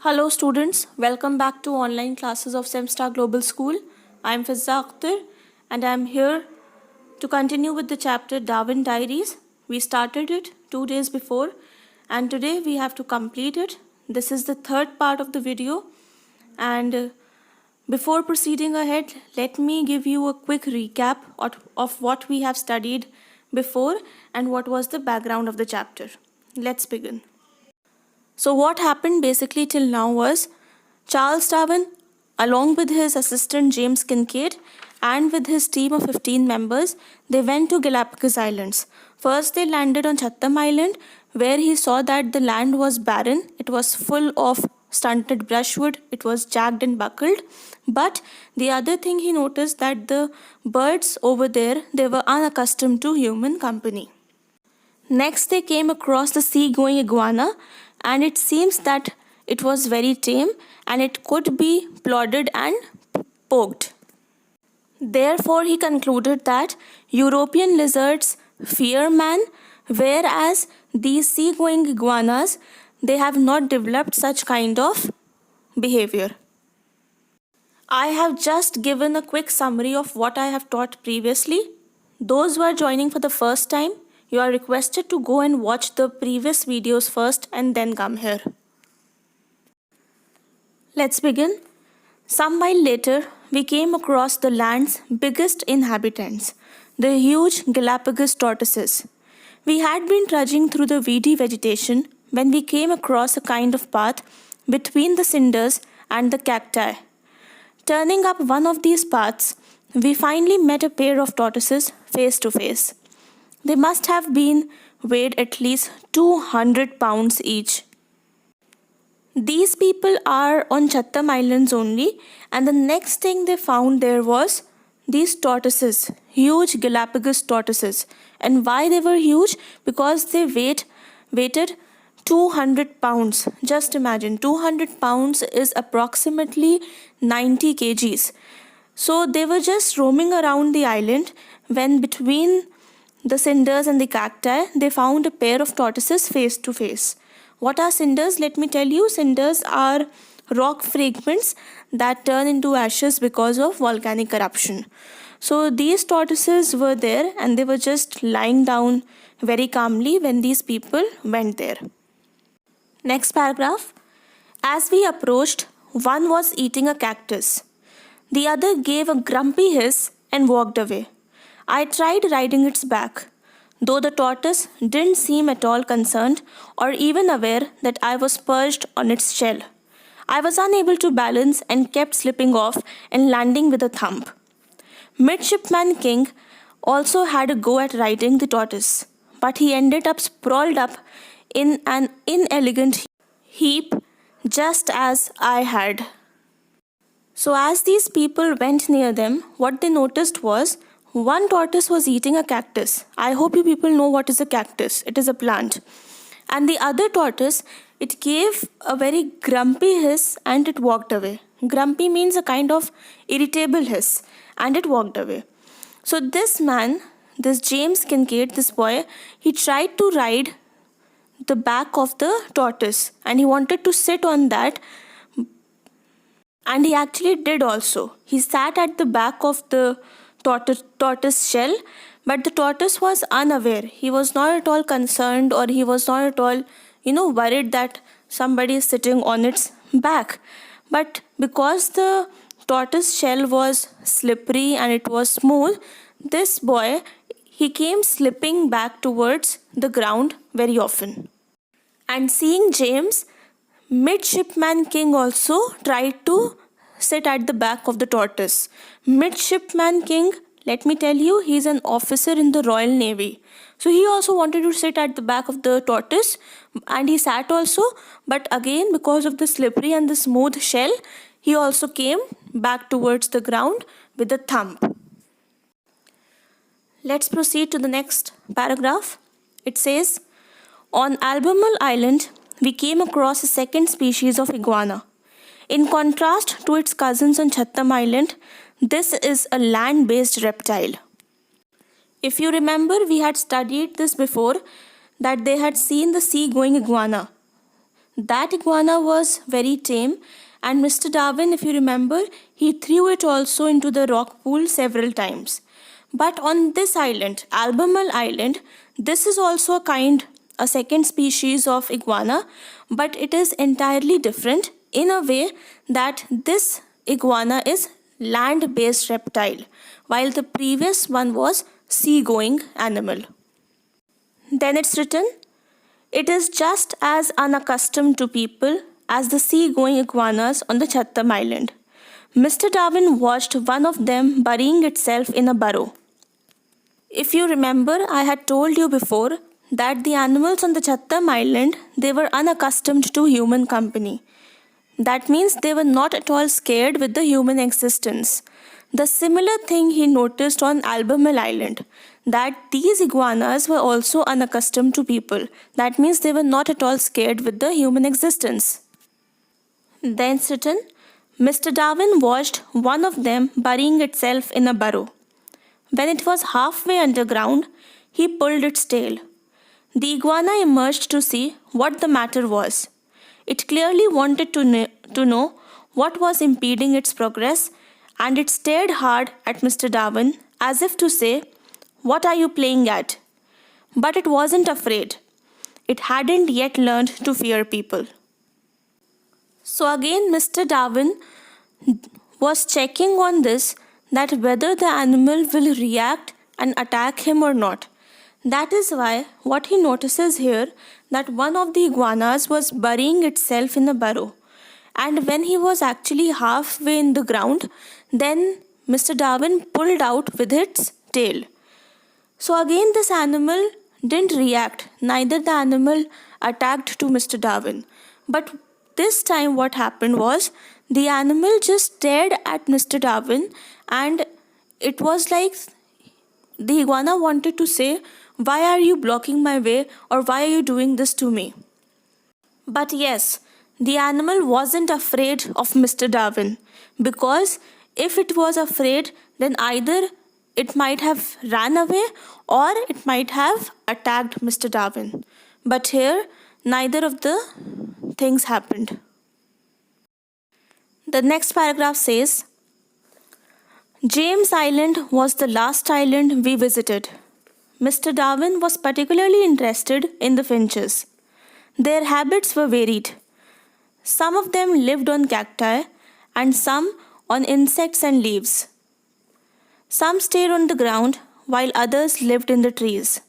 Hello students, welcome back to online classes of Semstar Global School. I am Fizza Akhtar and I am here to continue with the chapter Darwin Diaries. We started it 2 days before and today we have to complete it. This is the third part of the video and before proceeding ahead, let me give you a quick recap of what we have studied before and what was the background of the chapter. Let's begin. So what happened basically till now was Charles Darwin, along with his assistant James Kincaid and with his team of 15 members, they went to Galapagos Islands. First they landed on Chatham Island where he saw that the land was barren. It was full of stunted brushwood. It was jagged and buckled. But the other thing he noticed that the birds over there, they were unaccustomed to human company. Next they came across the sea-going iguana and it seems that it was very tame and it could be prodded and poked. Therefore, he concluded that European lizards fear man, whereas these sea-going iguanas, they have not developed such kind of behavior. I have just given a quick summary of what I have taught previously. Those who are joining for the first time, you are requested to go and watch the previous videos first and then come here. Let's begin. Some while later, we came across the land's biggest inhabitants, the huge Galapagos tortoises. We had been trudging through the weedy vegetation when we came across a kind of path between the cinders and the cacti. Turning up one of these paths, we finally met a pair of tortoises face to face. They must have been weighed at least 200 pounds each. These people are on Chatham Islands only, and the next thing they found there was these tortoises, huge Galapagos tortoises. And why they were huge? Because they weighted 200 pounds. Just imagine, 200 pounds is approximately 90 kgs. So they were just roaming around the island when between the cinders and the cacti, they found a pair of tortoises face to face. What are cinders? Let me tell you, cinders are rock fragments that turn into ashes because of volcanic eruption. So these tortoises were there and they were just lying down very calmly when these people went there. Next paragraph. As we approached, one was eating a cactus. The other gave a grumpy hiss and walked away. I tried riding its back, though the tortoise didn't seem at all concerned or even aware that I was perched on its shell. I was unable to balance and kept slipping off and landing with a thump. Midshipman King also had a go at riding the tortoise, but he ended up sprawled up in an inelegant heap just as I had. So as these people went near them, what they noticed was one tortoise was eating a cactus. I hope you people know what is a cactus. It is a plant. And the other tortoise, it gave a very grumpy hiss and it walked away. Grumpy means a kind of irritable hiss and it walked away. So this man, this James Kincaid, this boy, he tried to ride the back of the tortoise and he wanted to sit on that. And he actually did also. He sat at the back of the tortoise shell, but the tortoise was unaware. He was not at all concerned or he was not at all, worried that somebody is sitting on its back. But because the tortoise shell was slippery and it was smooth, this boy, he came slipping back towards the ground very often. And seeing James, Midshipman King also tried to sit at the back of the tortoise. Midshipman King, let me tell you, he's an officer in the Royal Navy. So he also wanted to sit at the back of the tortoise and he sat also. But again, because of the slippery and the smooth shell, he also came back towards the ground with a thump. Let's proceed to the next paragraph. It says, on Albemarle Island, we came across a second species of iguana. In contrast to its cousins on Chatham Island, this is a land-based reptile. If you remember, we had studied this before, that they had seen the sea-going iguana. That iguana was very tame, and Mr. Darwin, if you remember, he threw it also into the rock pool several times. But on this island, Albemarle Island, this is also a second species of iguana, but it is entirely different in a way that this iguana is land-based reptile, while the previous one was sea-going animal. Then it's written, it is just as unaccustomed to people as the sea-going iguanas on the Chatham Island. Mr. Darwin watched one of them burying itself in a burrow. If you remember, I had told you before that the animals on the Chatham Island, they were unaccustomed to human company. That means they were not at all scared with the human existence. The similar thing he noticed on Albemarle Island, that these iguanas were also unaccustomed to people. That means they were not at all scared with the human existence. Then written, Mr. Darwin watched one of them burying itself in a burrow. When it was halfway underground, he pulled its tail. The iguana emerged to see what the matter was. It clearly wanted to know what was impeding its progress, and it stared hard at Mr. Darwin as if to say, "What are you playing at?" But it wasn't afraid. It hadn't yet learned to fear people. So again, Mr. Darwin was checking on this, that whether the animal will react and attack him or not. That is why what he notices here, that one of the iguanas was burying itself in a burrow. And when he was actually halfway in the ground, then Mr. Darwin pulled out with its tail. So again this animal didn't react, neither the animal attacked to Mr. Darwin. But this time what happened was, the animal just stared at Mr. Darwin, and it was like the iguana wanted to say, "Why are you blocking my way, or why are you doing this to me?" But yes, the animal wasn't afraid of Mr. Darwin, because if it was afraid, then either it might have ran away or it might have attacked Mr. Darwin. But here, neither of the things happened. The next paragraph says, James Island was the last island we visited. Mr. Darwin was particularly interested in the finches. Their habits were varied. Some of them lived on cacti and some on insects and leaves. Some stayed on the ground while others lived in the trees.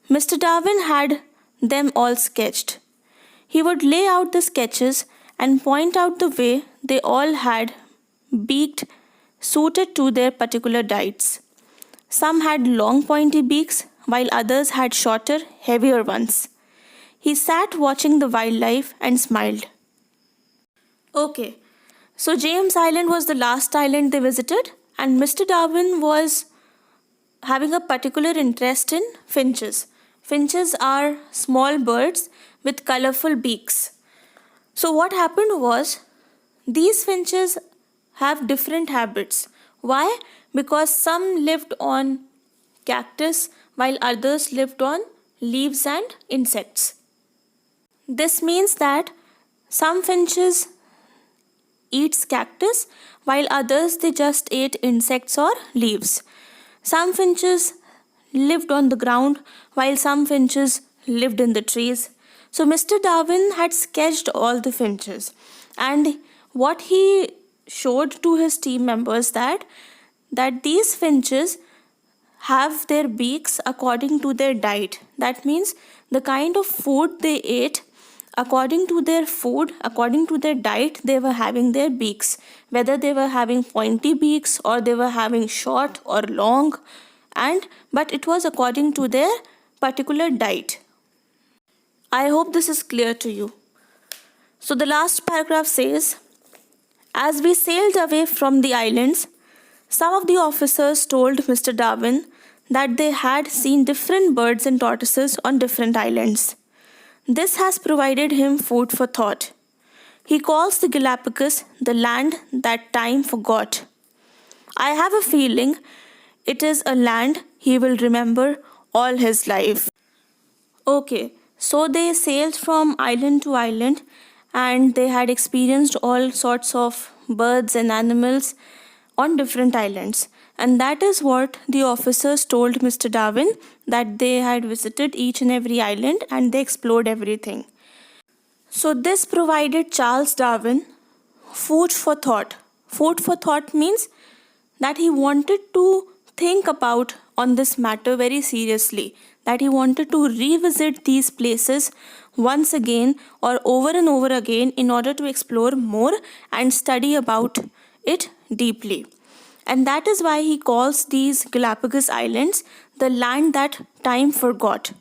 Mr. Darwin had them all sketched. He would lay out the sketches and point out the way they all had beaked suited to their particular diets. Some had long pointy beaks while others had shorter, heavier ones. He sat watching the wildlife and smiled. Okay, so James Island was the last island they visited, and Mr. Darwin was having a particular interest in finches. Finches are small birds with colorful beaks. So what happened was, these finches have different habits. Why? Because some lived on cactus while others lived on leaves and insects. This means that some finches eats cactus while others they just ate insects or leaves. Some finches lived on the ground while some finches lived in the trees. So Mr. Darwin had sketched all the finches, and what he showed to his team members that these finches have their beaks according to their diet. That means the kind of food they ate, according to their diet, they were having their beaks. Whether they were having pointy beaks or they were having short or long, but it was according to their particular diet. I hope this is clear to you. So the last paragraph says, as we sailed away from the islands, some of the officers told Mr. Darwin that they had seen different birds and tortoises on different islands. This has provided him food for thought. He calls the Galapagos the land that time forgot. I have a feeling it is a land he will remember all his life. Okay, So they sailed from island to island and they had experienced all sorts of birds and animals on different islands. And that is what the officers told Mr. Darwin, that they had visited each and every island and they explored everything. So this provided Charles Darwin food for thought. Food for thought means that he wanted to think about on this matter very seriously, that he wanted to revisit these places once again or over and over again in order to explore more and study about it deeply. And that is why he calls these Galapagos Islands the land that time forgot.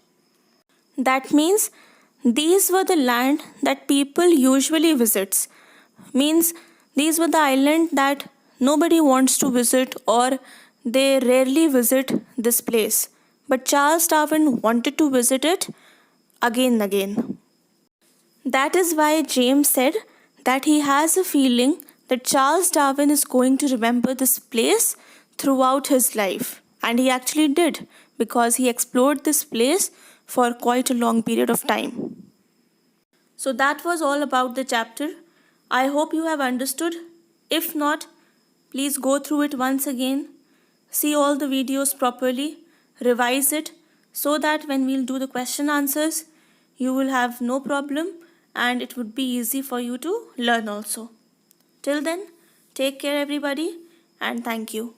That means these were the land that people usually visits. Means these were the island that nobody wants to visit or they rarely visit this place. But Charles Darwin wanted to visit it again and again. That is why James said that he has a feeling that Charles Darwin is going to remember this place throughout his life. And he actually did, because he explored this place for quite a long period of time. So that was all about the chapter. I hope you have understood. If not, please go through it once again. See all the videos properly. Revise it so that when we'll do the question answers, you will have no problem and it would be easy for you to learn also. Till then, take care everybody and thank you.